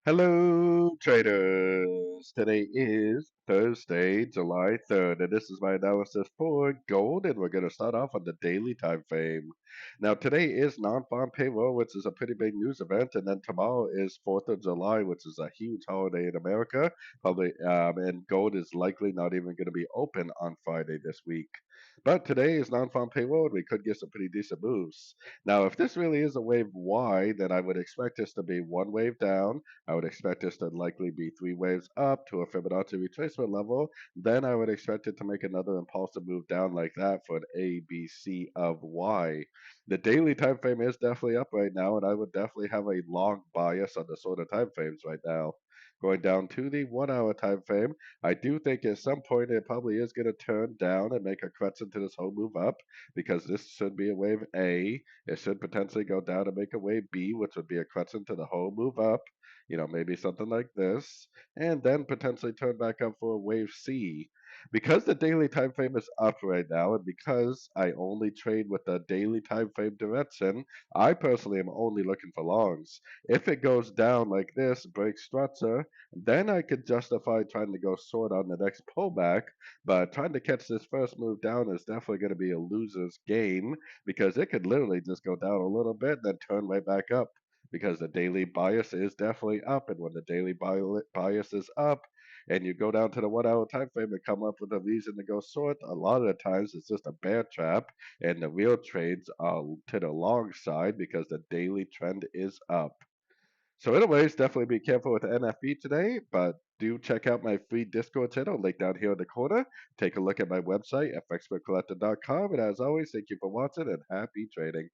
Hello, traders. Today is Thursday, July 3rd, and this is my analysis for gold, and we're going to start off on the daily time frame. Now, today is non-farm payroll, which is a pretty big news event, and then tomorrow is 4th of July, which is a huge holiday in America. Probably, and gold is likely not even going to be open on Friday this week. But today is non-farm payroll, and we could get some pretty decent moves. Now, if this really is a wave Y, then I would expect this to be one wave down. I would expect this to likely be three waves up to a Fibonacci retracement level. Then I would expect it to make another impulsive move down like that for an A, B, C of Y. The daily time frame is definitely up right now, and I would definitely have a long bias on the sort of time frames right now. Going down to the 1 hour time frame, I do think at some point it probably is going to turn down and make a crescent to this whole move up because this should be a wave A. It should potentially go down and make a wave B, which would be a crescent to the whole move up, maybe something like this, and then potentially turn back up for a wave C. Because the daily time frame is up right now, and because I only trade with the daily time frame direction, I personally am only looking for longs. If it goes down like this, breaks structure, then I could justify trying to go short on the next pullback. But trying to catch this first move down is definitely going to be a loser's game because it could literally just go down a little bit, then turn right back up because the daily bias is definitely up. And when the daily bias is up, and you go down to the 1 hour time frame and come up with a reason to go short, a lot of the times it's just a bear trap, and the real trades are to the long side because the daily trend is up. So, anyways, definitely be careful with the NFB today, but do check out my free Discord channel, link down here in the corner. Take a look at my website, fxpipcollector.com, and as always, thank you for watching and happy trading.